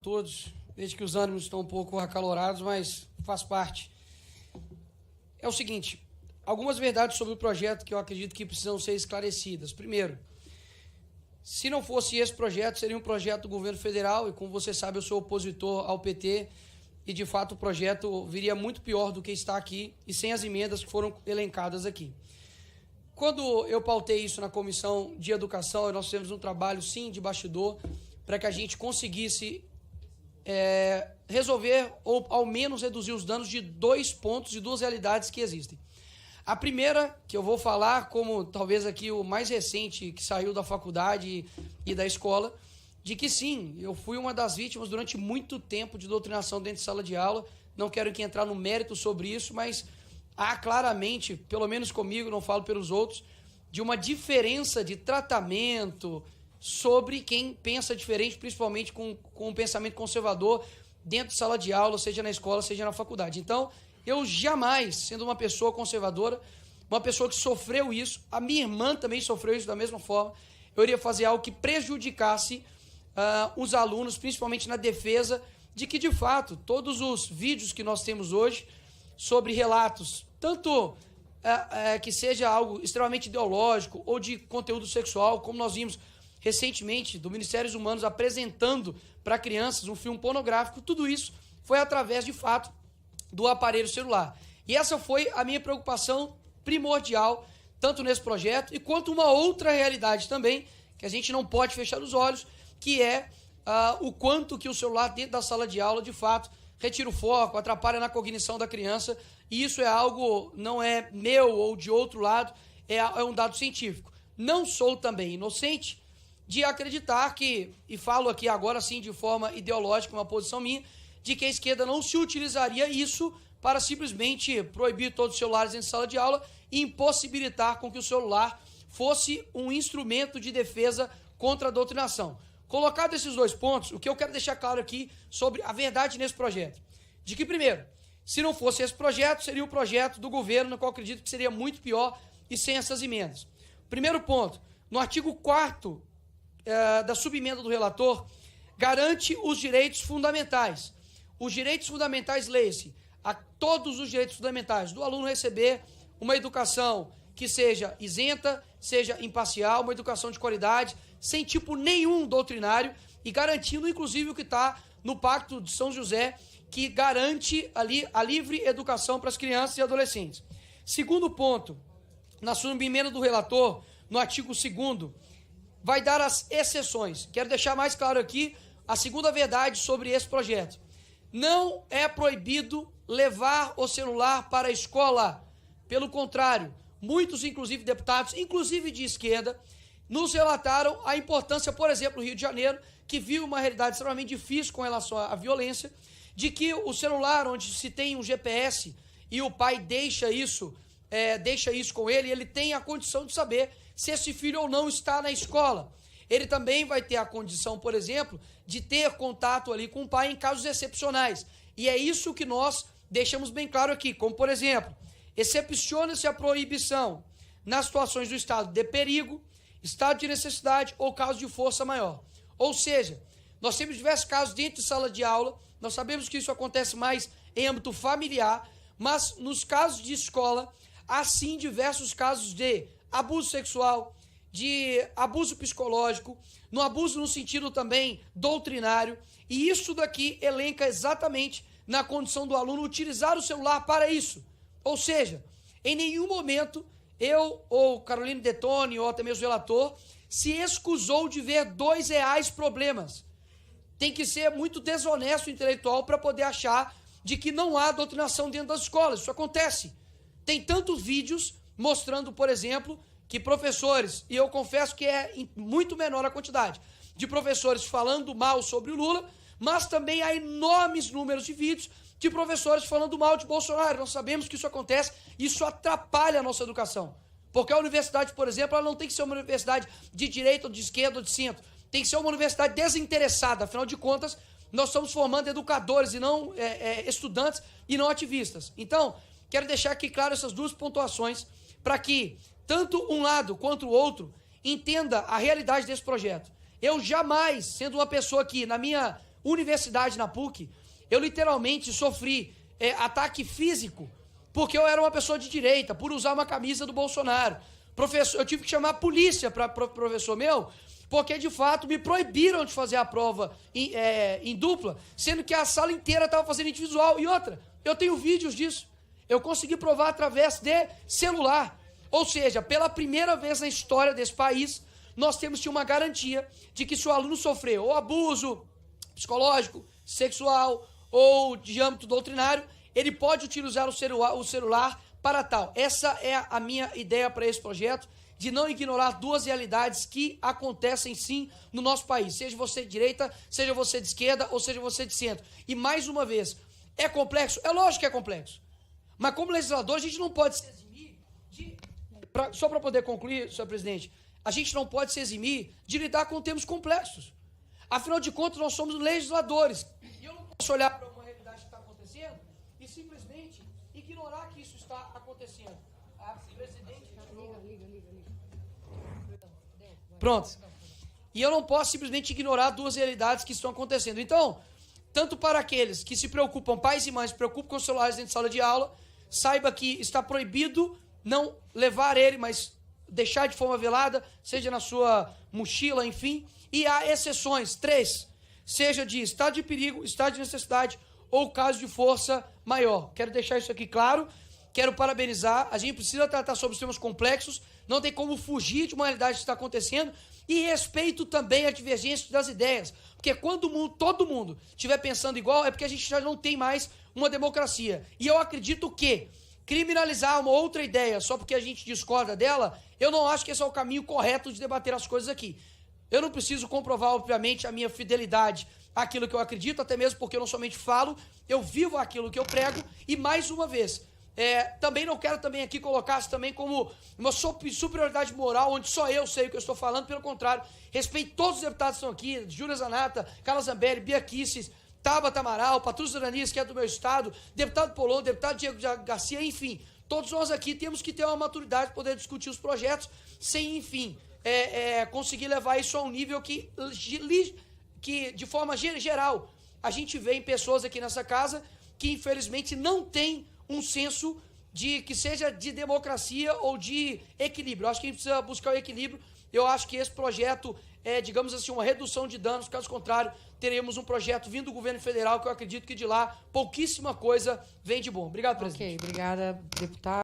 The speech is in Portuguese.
Todos, desde que os ânimos estão um pouco acalorados, mas faz parte. É o seguinte, algumas verdades sobre o projeto que eu acredito que precisam ser esclarecidas. Primeiro, se não fosse esse projeto, seria um projeto do governo federal, e como você sabe, eu sou opositor ao PT, e de fato o projeto viria muito pior do que está aqui, e sem as emendas que foram elencadas aqui. Quando eu pautei isso na Comissão de Educação, nós fizemos um trabalho, sim, de bastidor, para que a gente conseguisse resolver ou ao menos reduzir os danos de dois pontos, de duas realidades que existem. A primeira, que eu vou falar como talvez aqui o mais recente que saiu da faculdade e da escola, de que sim, eu fui uma das vítimas durante muito tempo de doutrinação dentro de sala de aula. Não quero aqui entrar no mérito sobre isso, mas há claramente, pelo menos comigo, não falo pelos outros, de uma diferença de tratamento sobre quem pensa diferente, principalmente com um pensamento conservador dentro de sala de aula, seja na escola, seja na faculdade. Então, eu jamais, sendo uma pessoa conservadora, uma pessoa que sofreu isso, a minha irmã também sofreu isso da mesma forma, eu iria fazer algo que prejudicasse os alunos, principalmente na defesa de que, de fato, todos os vídeos que nós temos hoje sobre relatos, tanto que seja algo extremamente ideológico ou de conteúdo sexual, como nós vimos recentemente do Ministérios Humanos apresentando para crianças um filme pornográfico, tudo isso foi através, de fato, do aparelho celular. E essa foi a minha preocupação primordial, tanto nesse projeto, e quanto uma outra realidade também, que a gente não pode fechar os olhos, que é o quanto que o celular dentro da sala de aula, de fato, retira o foco, atrapalha na cognição da criança, e isso é algo, não é meu ou de outro lado, é um dado científico. Não sou também inocente de acreditar que, e falo aqui agora sim de forma ideológica, uma posição minha, de que a esquerda não se utilizaria isso para simplesmente proibir todos os celulares em sala de aula e impossibilitar com que o celular fosse um instrumento de defesa contra a doutrinação. Colocado esses dois pontos, o que eu quero deixar claro aqui sobre a verdade nesse projeto, de que, primeiro, se não fosse esse projeto, seria o projeto do governo, no qual eu acredito que seria muito pior e sem essas emendas. Primeiro ponto, no artigo 4º da subemenda do relator, garante os direitos fundamentais. Os direitos fundamentais, leia-se, a todos os direitos fundamentais do aluno receber uma educação que seja isenta, seja imparcial, uma educação de qualidade, sem tipo nenhum doutrinário e garantindo, inclusive, o que está no Pacto de São José, que garante ali a livre educação para as crianças e adolescentes. Segundo ponto, na subemenda do relator, no artigo 2º, vai dar as exceções. Quero deixar mais claro aqui a segunda verdade sobre esse projeto. Não é proibido levar o celular para a escola. Pelo contrário, muitos, inclusive deputados, inclusive de esquerda, nos relataram a importância, por exemplo, no Rio de Janeiro, que viu uma realidade extremamente difícil com relação à violência, de que o celular, onde se tem um GPS e o pai deixa isso com ele tem a condição de saber se esse filho ou não está na escola. Ele também vai ter a condição, por exemplo, de ter contato ali com o pai em casos excepcionais. E é isso que nós deixamos bem claro aqui, como, por exemplo, excepciona-se a proibição nas situações do estado de perigo, estado de necessidade ou caso de força maior. Ou seja, nós temos diversos casos dentro de sala de aula, nós sabemos que isso acontece mais em âmbito familiar, mas nos casos de escola, há sim diversos casos de abuso sexual, de abuso psicológico, no abuso no sentido também doutrinário, e isso daqui elenca exatamente na condição do aluno utilizar o celular para isso. Ou seja, em nenhum momento eu, ou Carolina Detoni, ou até mesmo o relator, se excusou de ver dois reais problemas. Tem que ser muito desonesto intelectual para poder achar de que não há doutrinação dentro das escolas. Isso acontece. Tem tantos vídeos mostrando, por exemplo, que professores, e eu confesso que é muito menor a quantidade, de professores falando mal sobre o Lula, mas também há enormes números de vídeos de professores falando mal de Bolsonaro. Nós sabemos que isso acontece, isso atrapalha a nossa educação. Porque a universidade, por exemplo, ela não tem que ser uma universidade de direita ou de esquerda ou de centro. Tem que ser uma universidade desinteressada. Afinal de contas, nós estamos formando educadores e não estudantes e não ativistas. Então, quero deixar aqui claro essas duas pontuações para que tanto um lado quanto o outro entenda a realidade desse projeto. Eu jamais, sendo uma pessoa que, na minha universidade na PUC, eu literalmente sofri ataque físico, porque eu era uma pessoa de direita, por usar uma camisa do Bolsonaro. Professor, eu tive que chamar a polícia para professor meu, porque de fato me proibiram de fazer a prova em dupla, sendo que a sala inteira estava fazendo individual. E outra, eu tenho vídeos disso. Eu consegui provar através de celular. Ou seja, pela primeira vez na história desse país, nós temos uma garantia de que se o aluno sofreu ou abuso psicológico, sexual ou de âmbito doutrinário, ele pode utilizar o celular para tal. Essa é a minha ideia para esse projeto, de não ignorar duas realidades que acontecem sim no nosso país, seja você de direita, seja você de esquerda ou seja você de centro. E mais uma vez, é complexo? É lógico que é complexo. Mas como legislador, a gente não pode se eximir só para poder concluir, senhor presidente, a gente não pode se eximir de lidar com temas complexos. Afinal de contas, nós somos legisladores. E eu não posso olhar para uma realidade que está acontecendo e simplesmente ignorar que isso está acontecendo. A presidente... Pronto. E eu não posso simplesmente ignorar duas realidades que estão acontecendo. Então, tanto para aqueles que se preocupam, pais e mães, se preocupam com os celulares dentro de sala de aula, saiba que está proibido não levar ele, mas deixar de forma velada, seja na sua mochila, enfim. E há exceções, 3, seja de estado de perigo, estado de necessidade ou caso de força maior. Quero deixar isso aqui claro, quero parabenizar, a gente precisa tratar sobre os temas complexos, não tem como fugir de uma realidade que está acontecendo, e respeito também a divergência das ideias, porque quando todo mundo estiver pensando igual, é porque a gente já não tem mais uma democracia. E eu acredito que criminalizar uma outra ideia só porque a gente discorda dela, eu não acho que esse é o caminho correto de debater as coisas aqui. Eu não preciso comprovar, obviamente, a minha fidelidade àquilo que eu acredito, até mesmo porque eu não somente falo, eu vivo aquilo que eu prego, e mais uma vez, também não quero também aqui colocar isso também como uma superioridade moral, onde só eu sei o que eu estou falando, pelo contrário, respeito todos os deputados que estão aqui, Júlia Zanata, Carla Zambelli, Bia Kicis, Tabata Amaral, Patrícia Doranias, que é do meu estado, deputado Polon, deputado Diego Garcia, enfim, todos nós aqui temos que ter uma maturidade para poder discutir os projetos, sem, enfim, conseguir levar isso a um nível que de forma geral, a gente vê em pessoas aqui nessa casa que, infelizmente, não tem um senso de que seja de democracia ou de equilíbrio. Eu acho que a gente precisa buscar o equilíbrio. Eu acho que esse projeto é, digamos assim, uma redução de danos. Caso contrário, teremos um projeto vindo do governo federal que eu acredito que de lá pouquíssima coisa vem de bom. Obrigado, presidente. Ok, obrigada, deputado.